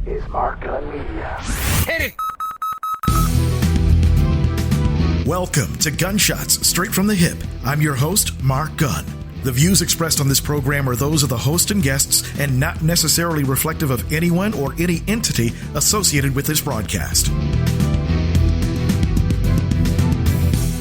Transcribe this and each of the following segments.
is Mark Gunn Media. Hit it! Welcome to Gunshots Straight from the Hip. I'm your host, Mark Gunn. The views expressed on this program are those of the host and guests and not necessarily reflective of anyone or any entity associated with this broadcast.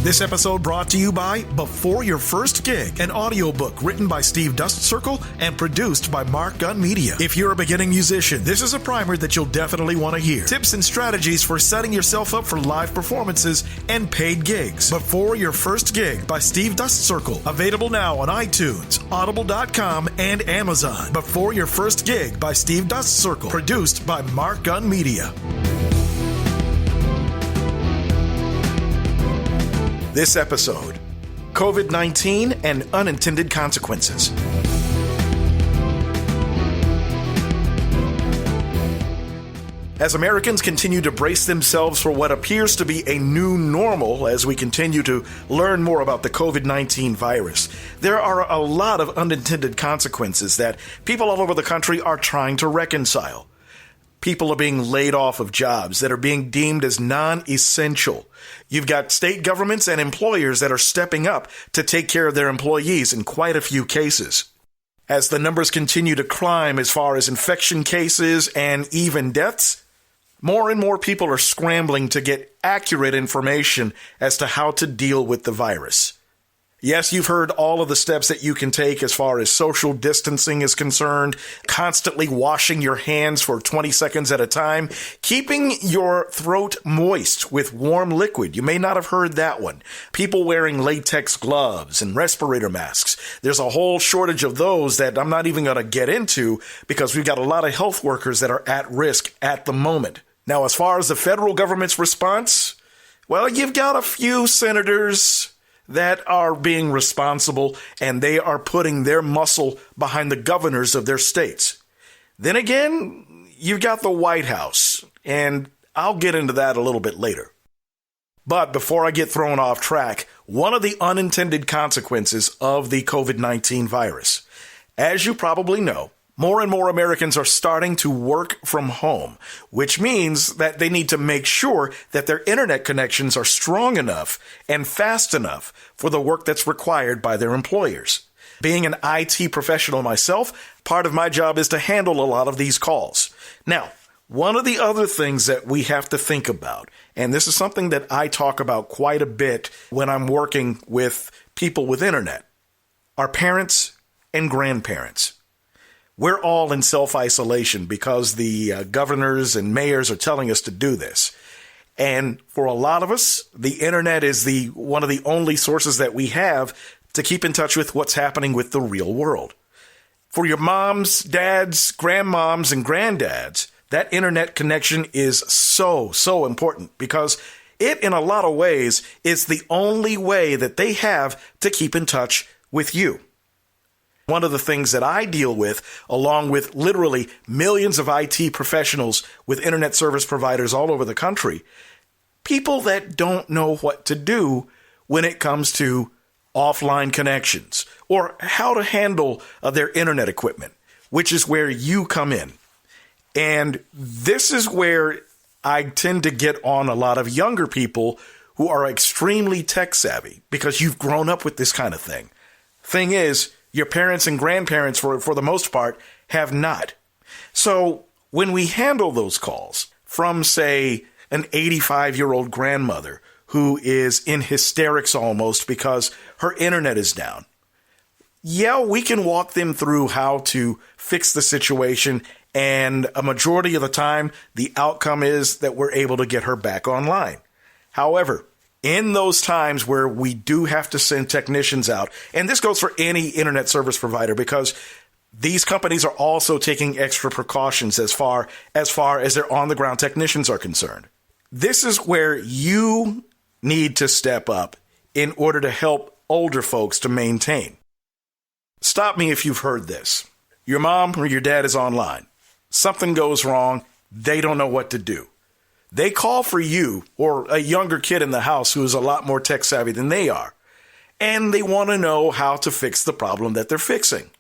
This episode brought to you by Before Your First Gig, an audiobook written by Steve Dustcircle and produced by Mark Gunn Media. If you're a beginning musician, this is a primer that you'll definitely want to hear. Tips and strategies for setting yourself up for live performances and paid gigs. Before Your First Gig by Steve Dustcircle. Available now on iTunes, Audible.com, and Amazon. Before Your First Gig by Steve Dustcircle. Produced by Mark Gunn Media. This episode, COVID-19 and Unintended Consequences. As Americans continue to brace themselves for what appears to be a new normal as we continue to learn more about the COVID-19 virus, there are a lot of unintended consequences that people all over the country are trying to reconcile. People are being laid off of jobs that are being deemed as non-essential. You've got state governments and employers that are stepping up to take care of their employees in quite a few cases. As the numbers continue to climb as far as infection cases and even deaths, more and more people are scrambling to get accurate information as to how to deal with the virus. Yes, you've heard all of the steps that you can take as far as social distancing is concerned, constantly washing your hands for 20 seconds at a time, keeping your throat moist with warm liquid. You may not have heard that one. People wearing latex gloves and respirator masks. There's a whole shortage of those that I'm not even going to get into because we've got a lot of health workers that are at risk at the moment. Now, as far as the federal government's response, well, you've got a few senators that are being responsible, and they are putting their muscle behind the governors of their states. Then again, you've got the White House, and I'll get into that a little bit later. But before I get thrown off track, one of the unintended consequences of the COVID-19 virus. As you probably know, more and more Americans are starting to work from home, which means that they need to make sure that their internet connections are strong enough and fast enough for the work that's required by their employers. Being an IT professional myself, part of my job is to handle a lot of these calls. Now, one of the other things that we have to think about, and this is something that I talk about quite a bit when I'm working with people with internet, are parents and grandparents. We're all in self-isolation because the governors and mayors are telling us to do this. And for a lot of us, the internet is one of the only sources that we have to keep in touch with what's happening with the real world. For your moms, dads, grandmoms, and granddads, that internet connection is so important because it, in a lot of ways, is the only way that they have to keep in touch with you. One of the things that I deal with, along with literally millions of IT professionals with internet service providers all over the country, people that don't know what to do when it comes to offline connections or how to handle their internet equipment, which is where you come in. And this is where I tend to get on a lot of younger people who are extremely tech savvy because you've grown up with this kind of thing. Thing is, your parents and grandparents, for the most part, have not. So when we handle those calls from, say, an 85-year-old grandmother who is in hysterics almost because her internet is down, yeah, we can walk them through how to fix the situation, and a majority of the time, the outcome is that we're able to get her back online. However, in those times where we do have to send technicians out, and this goes for any internet service provider because these companies are also taking extra precautions as far as their on-the-ground technicians are concerned. This is where you need to step up in order to help older folks to maintain. Stop me if you've heard this. Your mom or your dad is online. Something goes wrong. They don't know what to do. They call for you or a younger kid in the house who is a lot more tech savvy than they are, and they want to know how to fix the problem that they're fixing.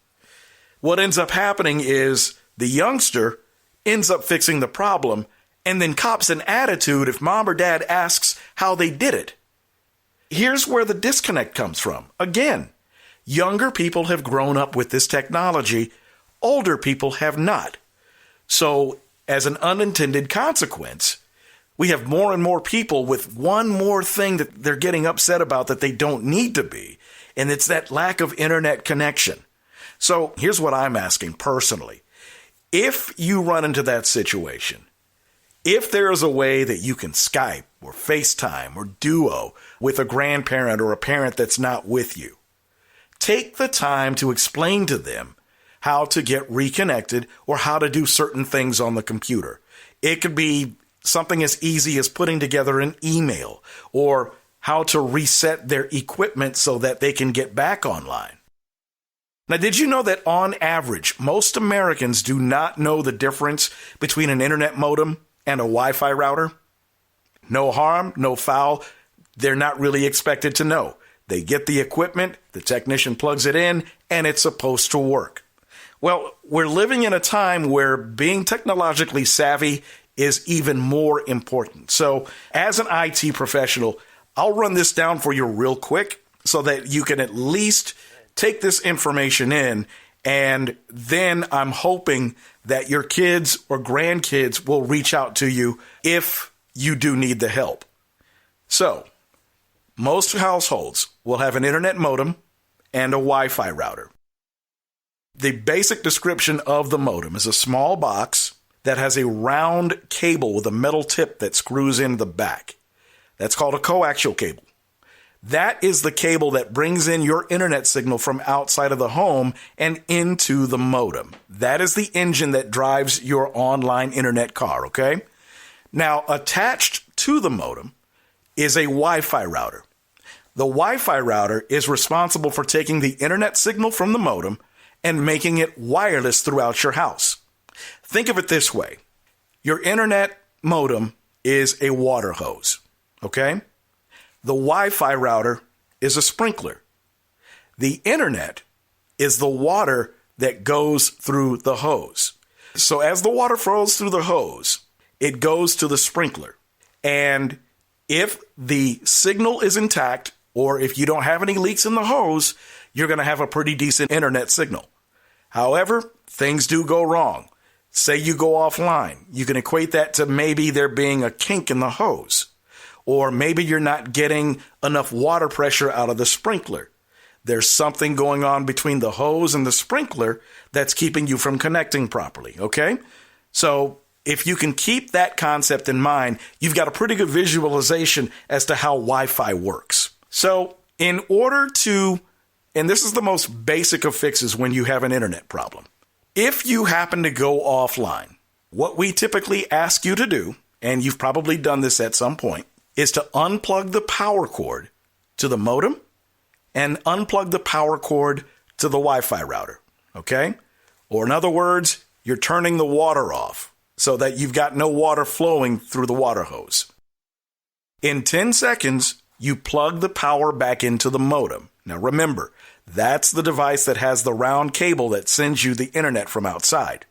What ends up happening is the youngster ends up fixing the problem and then cops an attitude if mom or dad asks how they did it. Here's where the disconnect comes from. Again, younger people have grown up with this technology. Older people have not. So as an unintended consequence, we have more and more people with one more thing that they're getting upset about that they don't need to be, and it's that lack of internet connection. So here's what I'm asking personally. If you run into that situation, if there is a way that you can Skype or FaceTime or Duo with a grandparent or a parent that's not with you, take the time to explain to them how to get reconnected or how to do certain things on the computer. It could be something as easy as putting together an email or how to reset their equipment so that they can get back online. Now, did you know that on average, most Americans do not know the difference between an internet modem and a Wi-Fi router? No harm, no foul. They're not really expected to know. They get the equipment, the technician plugs it in, and it's supposed to work. Well, we're living in a time where being technologically savvy is even more important. So as an IT professional, I'll run this down for you real quick so that you can at least take this information in, and then I'm hoping that your kids or grandkids will reach out to you if you do need the help. So most households will have an internet modem and a Wi-Fi router. The basic description of the modem is a small box that has a round cable with a metal tip that screws in the back. That's called a coaxial cable. That is the cable that brings in your internet signal from outside of the home and into the modem. That is the engine that drives your online internet car, okay? Now, attached to the modem is a Wi-Fi router. The Wi-Fi router is responsible for taking the internet signal from the modem and making it wireless throughout your house. Think of it this way. Your internet modem is a water hose, okay? The Wi-Fi router is a sprinkler. The internet is the water that goes through the hose. So as the water flows through the hose, it goes to the sprinkler. And if the signal is intact, or if you don't have any leaks in the hose, you're going to have a pretty decent internet signal. However, things do go wrong. Say you go offline. You can equate that to maybe there being a kink in the hose. Or maybe you're not getting enough water pressure out of the sprinkler. There's something going on between the hose and the sprinkler that's keeping you from connecting properly, okay? So if you can keep that concept in mind, you've got a pretty good visualization as to how Wi-Fi works. So in order to, and this is the most basic of fixes when you have an internet problem. If you happen to go offline, what we typically ask you to do, and you've probably done this at some point, is to unplug the power cord to the modem and unplug the power cord to the Wi-Fi router, okay? Or in other words, you're turning the water off so that you've got no water flowing through the water hose. In 10 seconds, you plug the power back into the modem. Now remember, that's the device that has the round cable that sends you the internet from outside.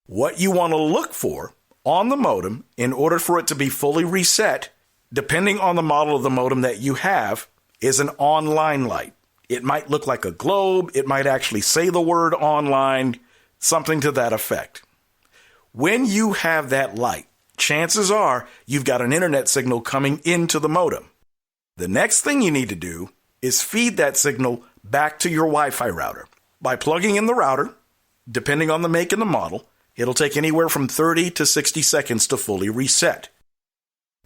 What you want to look for on the modem in order for it to be fully reset, depending on the model of the modem that you have, is an online light. It might look like a globe. It might actually say the word online, something to that effect. When you have that light, chances are you've got an internet signal coming into the modem. The next thing you need to do is feed that signal back to your Wi-Fi router. By plugging in the router, depending on the make and the model, it'll take anywhere from 30 to 60 seconds to fully reset.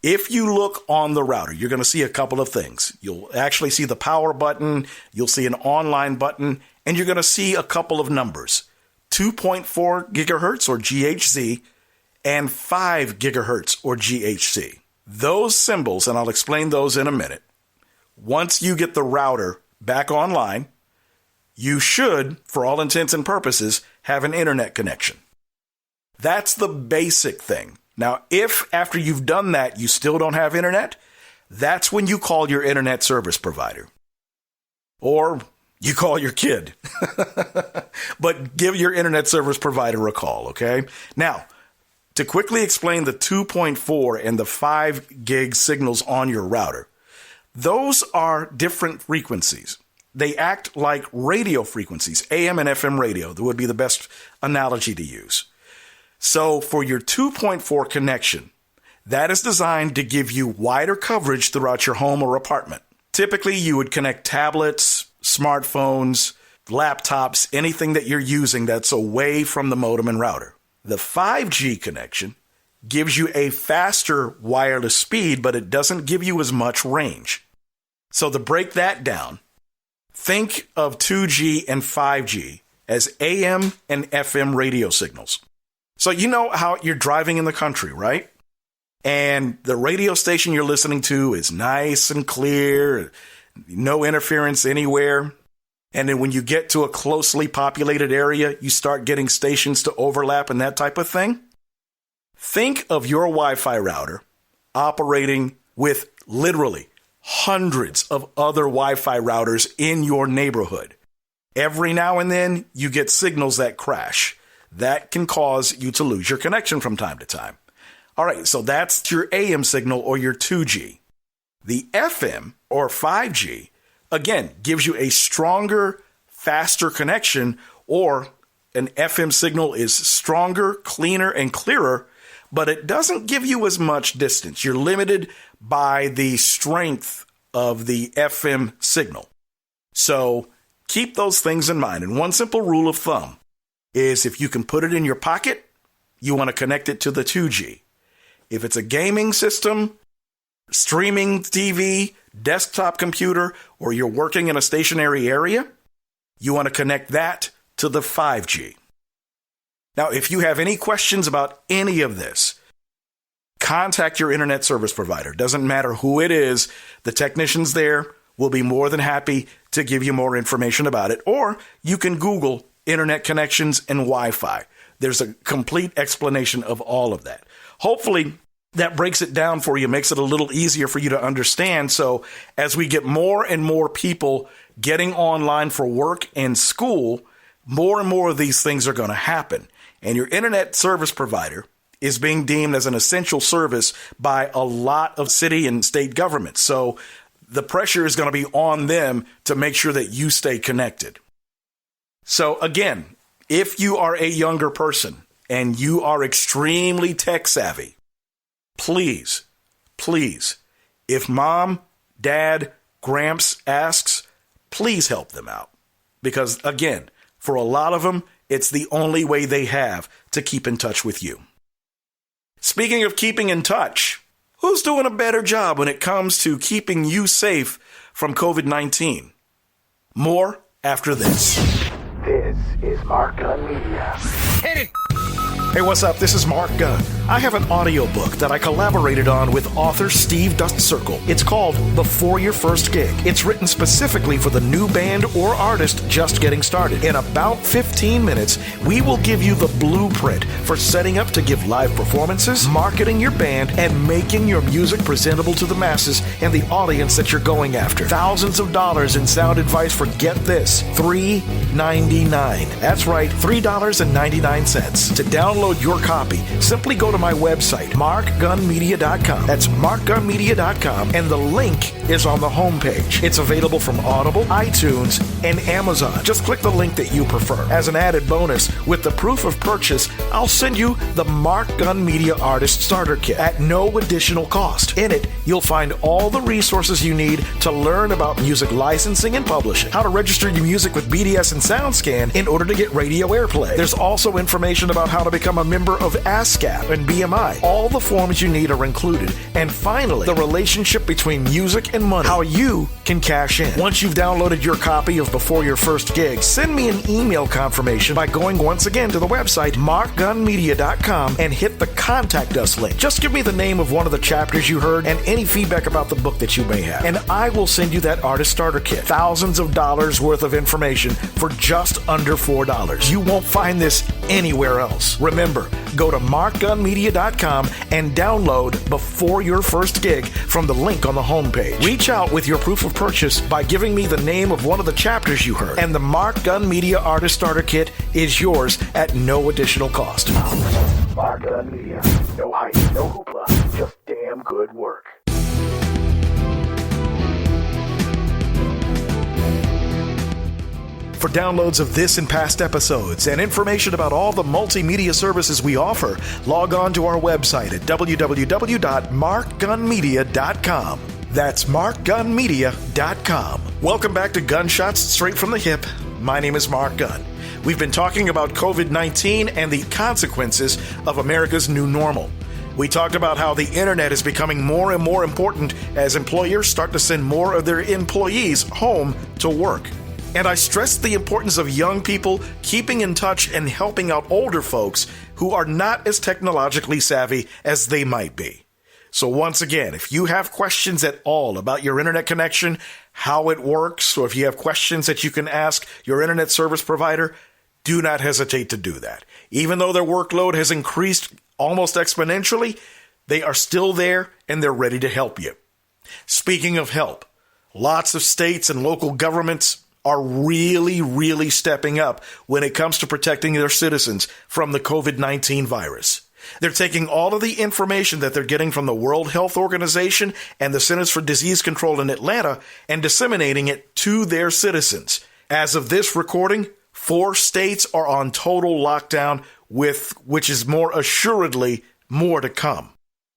If you look on the router, you're going to see a couple of things. You'll actually see the power button, you'll see an online button, and you're going to see a couple of numbers. 2.4 gigahertz or GHz and 5 gigahertz or GHz. Those symbols, and I'll explain those in a minute, once you get the router back online, you should, for all intents and purposes, have an internet connection. That's the basic thing. Now, if after you've done that, you still don't have internet, that's when you call your internet service provider. Or you call your kid. But give your internet service provider a call, okay? Now, to quickly explain the 2.4 and the 5 gig signals on your router. Those are different frequencies. They act like radio frequencies, AM and FM radio. That would be the best analogy to use. So for your 2.4 connection, that is designed to give you wider coverage throughout your home or apartment. Typically, you would connect tablets, smartphones, laptops, anything that you're using that's away from the modem and router. The 5G connection gives you a faster wireless speed, but it doesn't give you as much range. So to break that down, think of 2G and 5G as AM and FM radio signals. So you know how you're driving in the country, right? And the radio station you're listening to is nice and clear, no interference anywhere. And then when you get to a closely populated area, you start getting stations to overlap and that type of thing. Think of your Wi-Fi router operating with literally hundreds of other Wi-Fi routers in your neighborhood. Every now and then, you get signals that crash. That can cause you to lose your connection from time to time. All right, so that's your AM signal or your 2G. The FM or 5G, again, gives you a stronger, faster connection, or an FM signal is stronger, cleaner, and clearer, but it doesn't give you as much distance. You're limited by the strength of the FM signal. So keep those things in mind. And one simple rule of thumb is if you can put it in your pocket, you want to connect it to the 2G. If it's a gaming system, streaming TV, desktop computer, or you're working in a stationary area, you want to connect that to the 5G. Now, if you have any questions about any of this, contact your internet service provider. Doesn't matter who it is, the technicians there will be more than happy to give you more information about it. Or you can Google internet connections and Wi-Fi. There's a complete explanation of all of that. Hopefully, that breaks it down for you, makes it a little easier for you to understand. So as we get more and more people getting online for work and school, more and more of these things are going to happen. And your internet service provider is being deemed as an essential service by a lot of city and state governments. So the pressure is going to be on them to make sure that you stay connected. So again, if you are a younger person and you are extremely tech savvy, please, if mom, dad, gramps asks, please help them out. Because again, for a lot of them, it's the only way they have to keep in touch with you. Speaking of keeping in touch, who's doing a better job when it comes to keeping you safe from COVID-19? More after this. This is Mark Gunn Media. Hit it! Hey, what's up? This is Mark Gunn. I have an audiobook that I collaborated on with author Steve Dustcircle. It's called Before Your First Gig. It's written specifically for the new band or artist just getting started. In about 15 minutes, we will give you the blueprint for setting up to give live performances, marketing your band, and making your music presentable to the masses and the audience that you're going after. Thousands of dollars in sound advice for, get this, $3.99. That's right, $3.99. To download your copy, simply go to my website, markgunmedia.com. That's markgunmedia.com, and the link is on the homepage. It's available from Audible, iTunes, and Amazon. Just click the link that you prefer. As an added bonus, with the proof of purchase, I'll send you the Mark Gunn Media Artist Starter Kit at no additional cost. In it, you'll find all the resources you need to learn about music licensing and publishing, how to register your music with BDS and SoundScan in order to get radio airplay. There's also information about how to become a member of ASCAP and BMI. All the forms you need are included. And finally, the relationship between music and money, how you can cash in. Once you've downloaded your copy of Before Your First Gig, send me an email confirmation by going once again to the website, markgunmedia.com, and hit the Contact Us link. Just give me the name of one of the chapters you heard and any feedback about the book that you may have, and I will send you that Artist Starter Kit. Thousands of dollars worth of information for just under $4. You won't find this anywhere else. Remember, go to markgunmedia.com and download Before Your First Gig from the link on the homepage. Reach out with your proof of purchase by giving me the name of one of the chapters you heard, and the Mark Gunn Media Artist Starter Kit is yours at no additional cost. Mark Gun Media. No hype, no hoopla, just damn good work. For downloads of this and past episodes and information about all the multimedia services we offer, log on to our website at www.markgunmedia.com. That's markgunmedia.com. Welcome back to Gunshots Straight from the Hip. My name is Mark Gunn. We've been talking about COVID-19 and the consequences of America's new normal. We talked about how the internet is becoming more and more important as employers start to send more of their employees home to work. And I stressed the importance of young people keeping in touch and helping out older folks who are not as technologically savvy as they might be. So once again, if you have questions at all about your internet connection, how it works, or if you have questions that you can ask your internet service provider, do not hesitate to do that. Even though their workload has increased almost exponentially, they are still there and they're ready to help you. Speaking of help, lots of states and local governments are really stepping up when it comes to protecting their citizens from the COVID-19 virus. They're taking all of the information that they're getting from the World Health Organization and the Centers for Disease Control in Atlanta and disseminating it to their citizens. As of this recording, 4 states are on total lockdown, which is more assuredly more to come.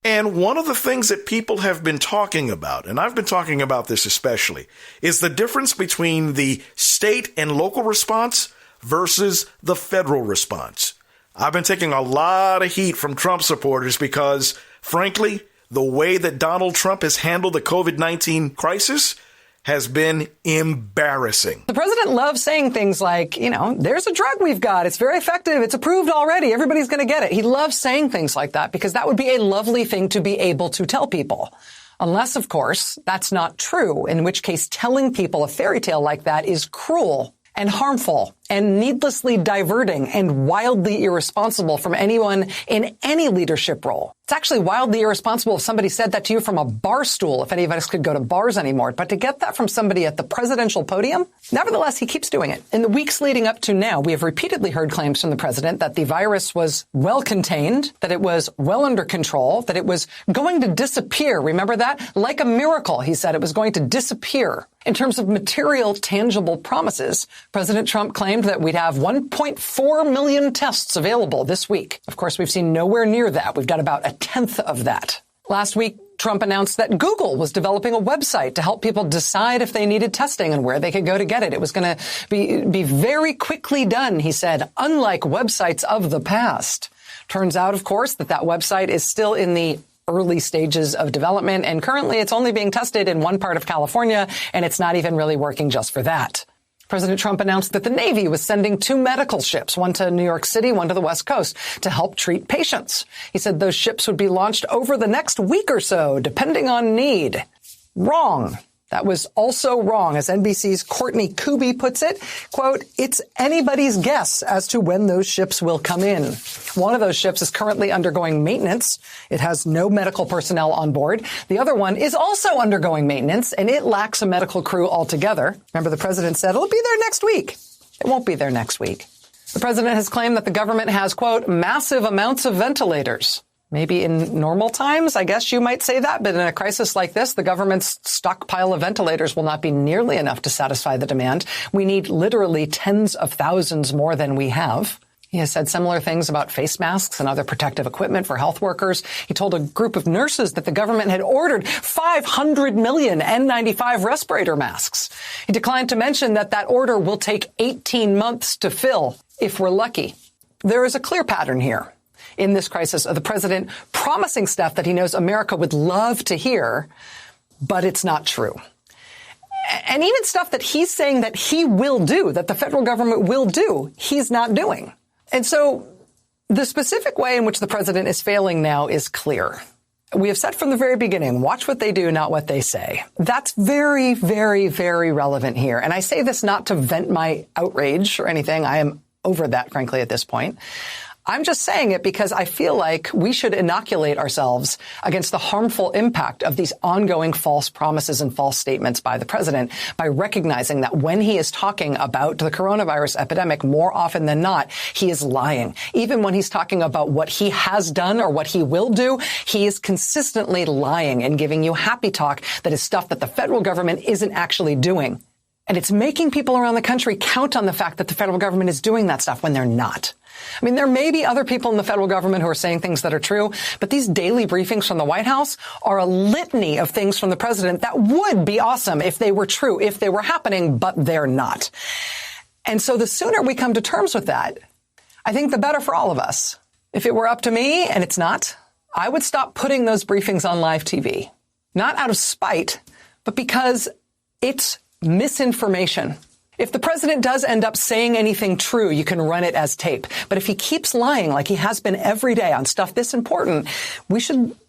And one of the things that people have been talking about, and I've been talking about this especially, is the difference between the state and local response versus the federal response. I've been taking a lot of heat from Trump supporters because, frankly, the way that Donald Trump has handled the COVID-19 crisis has been embarrassing. The president loves saying things like, there's a drug we've got. It's very effective. It's approved already. Everybody's going to get it. He loves saying things like that because that would be a lovely thing to be able to tell people. Unless, of course, that's not true, in which case telling people a fairy tale like that is cruel and harmful and needlessly diverting and wildly irresponsible from anyone in any leadership role. It's actually wildly irresponsible if somebody said that to you from a bar stool, if any of us could go to bars anymore. But to get that from somebody at the presidential podium, nevertheless, he keeps doing it. In the weeks leading up to now, we have repeatedly heard claims from the president that the virus was well contained, that it was well under control, that it was going to disappear. Remember that? Like a miracle, he said it was going to disappear. In terms of material, tangible promises, President Trump claimed that we'd have 1.4 million tests available this week. Of course, we've seen nowhere near that. We've got about a tenth of that. Last week, Trump announced that Google was developing a website to help people decide if they needed testing and where they could go to get it. It was going to be very quickly done, he said, unlike websites of the past. Turns out, of course, that website is still in the early stages of development, and currently it's only being tested in one part of California, and it's not even really working just for that. President Trump announced that the Navy was sending 2 medical ships, one to New York City, one to the West Coast, to help treat patients. He said those ships would be launched over the next week or so, depending on need. Wrong. That was also wrong. As NBC's Courtney Kuby puts it, quote, it's anybody's guess as to when those ships will come in. One of those ships is currently undergoing maintenance. It has no medical personnel on board. The other one is also undergoing maintenance, and it lacks a medical crew altogether. Remember, the president said it'll be there next week. It won't be there next week. The president has claimed that the government has, quote, massive amounts of ventilators. Maybe in normal times, I guess you might say that, but in a crisis like this, the government's stockpile of ventilators will not be nearly enough to satisfy the demand. We need literally tens of thousands more than we have. He has said similar things about face masks and other protective equipment for health workers. He told a group of nurses that the government had ordered 500 million N95 respirator masks. He declined to mention that order will take 18 months to fill, if we're lucky. There is a clear pattern here in this crisis of the president promising stuff that he knows America would love to hear, but it's not true. And even stuff that he's saying that he will do, that the federal government will do, he's not doing. And so the specific way in which the president is failing now is clear. We have said from the very beginning, watch what they do, not what they say. That's very, very, very relevant here. And I say this not to vent my outrage or anything. I am over that, frankly, at this point. I'm just saying it because I feel like we should inoculate ourselves against the harmful impact of these ongoing false promises and false statements by the president by recognizing that when he is talking about the coronavirus epidemic, more often than not, he is lying. Even when he's talking about what he has done or what he will do, he is consistently lying and giving you happy talk that is stuff that the federal government isn't actually doing. And it's making people around the country count on the fact that the federal government is doing that stuff when they're not. I mean, there may be other people in the federal government who are saying things that are true, but these daily briefings from the White House are a litany of things from the president that would be awesome if they were true, if they were happening, but they're not. And so the sooner we come to terms with that, I think the better for all of us. If it were up to me, and it's not, I would stop putting those briefings on live TV. Not out of spite, but because it's misinformation. If the president does end up saying anything true, you can run it as tape. But if he keeps lying like he has been every day on stuff this important,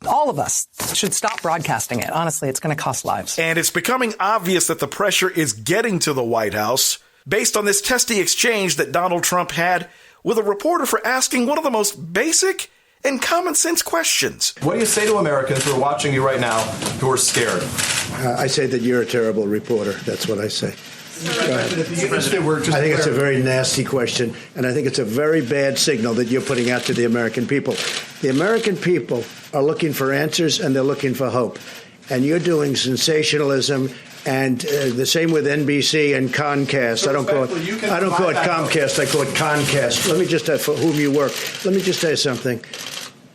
all of us should stop broadcasting it. Honestly, it's going to cost lives. And it's becoming obvious that the pressure is getting to the White House based on this testy exchange that Donald Trump had with a reporter for asking one of the most basic and common sense questions. What do you say to Americans who are watching you right now who are scared? I say that you're a terrible reporter. That's what I say. I think it's a very nasty question, and I think it's a very bad signal that you're putting out to the American people. The American people are looking for answers, and they're looking for hope. And you're doing sensationalism, and the same with NBC and Comcast. So I don't call it Comcast. I call it Concast. Let me just for whom you work. Let me just say something.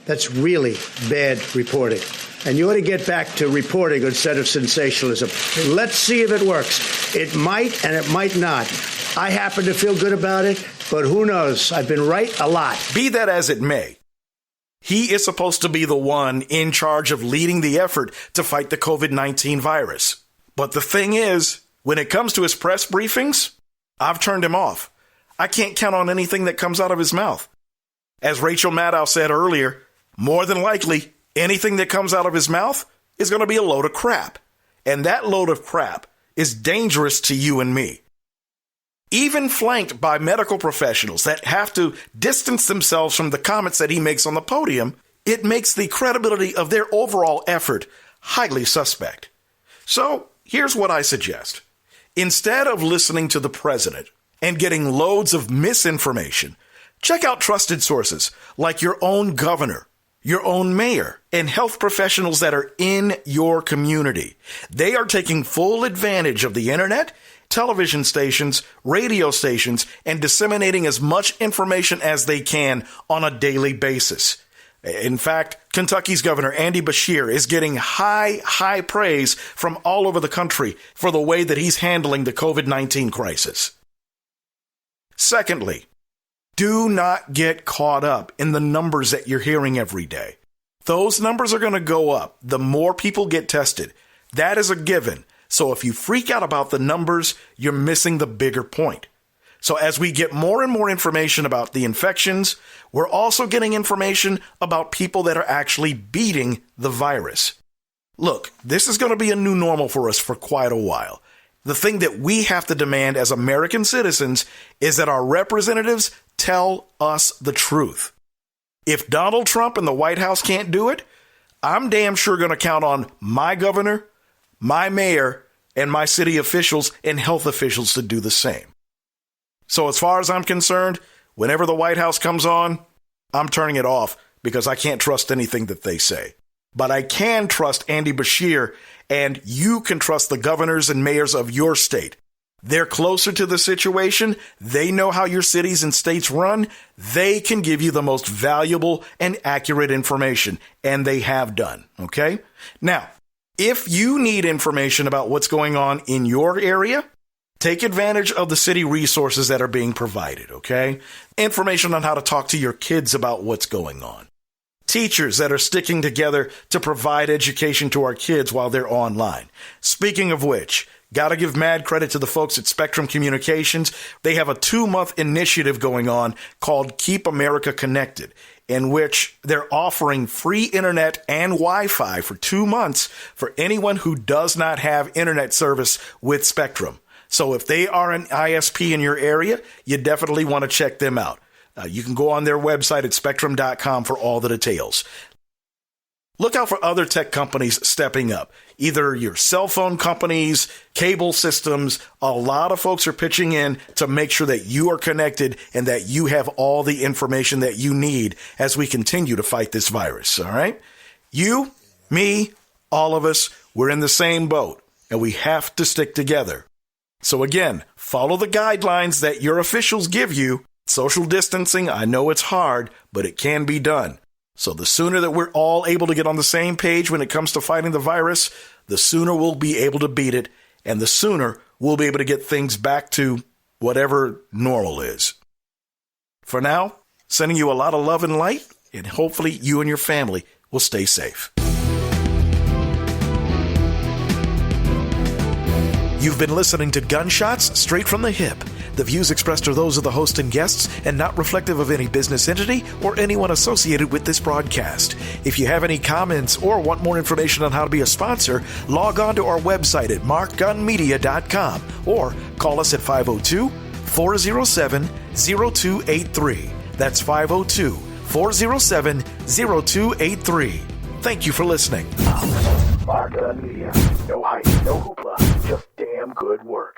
That's really bad reporting. And you ought to get back to reporting instead of sensationalism. Let's see if it works. It might and it might not. I happen to feel good about it, but who knows? I've been right a lot. Be that as it may, he is supposed to be the one in charge of leading the effort to fight the COVID-19 virus. But the thing is, when it comes to his press briefings, I've turned him off. I can't count on anything that comes out of his mouth. As Rachel Maddow said earlier, more than likely, anything that comes out of his mouth is going to be a load of crap. And that load of crap is dangerous to you and me. Even flanked by medical professionals that have to distance themselves from the comments that he makes on the podium, it makes the credibility of their overall effort highly suspect. So here's what I suggest. Instead of listening to the president and getting loads of misinformation, check out trusted sources like your own governor, your own mayor, and health professionals that are in your community. They are taking full advantage of the internet, television stations, radio stations, and disseminating as much information as they can on a daily basis. In fact, Kentucky's Governor Andy Beshear is getting high praise from all over the country for the way that he's handling the COVID-19 crisis. Secondly, do not get caught up in the numbers that you're hearing every day. Those numbers are going to go up the more people get tested. That is a given. So if you freak out about the numbers, you're missing the bigger point. So as we get more and more information about the infections, we're also getting information about people that are actually beating the virus. Look, this is going to be a new normal for us for quite a while. The thing that we have to demand as American citizens is that our representatives tell us the truth. If Donald Trump and the White House can't do it, I'm damn sure going to count on my governor, my mayor, and my city officials and health officials to do the same. So as far as I'm concerned, whenever the White House comes on, I'm turning it off because I can't trust anything that they say. But I can trust Andy Beshear, and you can trust the governors and mayors of your state. They're closer to the situation. They know how your cities and states run. They can give you the most valuable and accurate information, and they have done. Okay? Now, if you need information about what's going on in your area, take advantage of the city resources that are being provided. Okay? Information on how to talk to your kids about what's going on. Teachers that are sticking together to provide education to our kids while they're online. Speaking of which, got to give mad credit to the folks at Spectrum Communications. They have a 2-month initiative going on called Keep America Connected, in which they're offering free internet and Wi-Fi for 2 months for anyone who does not have internet service with Spectrum. So if they are an ISP in your area, you definitely want to check them out. You can go on their website at spectrum.com for all the details. Look out for other tech companies stepping up, either your cell phone companies, cable systems. A lot of folks are pitching in to make sure that you are connected and that you have all the information that you need as we continue to fight this virus. All right? You, me, all of us, we're in the same boat and we have to stick together. So again, follow the guidelines that your officials give you. Social distancing, I know it's hard, but it can be done. So the sooner that we're all able to get on the same page when it comes to fighting the virus, the sooner we'll be able to beat it, and the sooner we'll be able to get things back to whatever normal is. For now, sending you a lot of love and light, and hopefully you and your family will stay safe. You've been listening to Gunshots Straight from the Hip. The views expressed are those of the host and guests and not reflective of any business entity or anyone associated with this broadcast. If you have any comments or want more information on how to be a sponsor, log on to our website at markgunmedia.com or call us at 502-407-0283. That's 502-407-0283. Thank you for listening. Mark Gun Media. No hype, no hoopla, just damn good work.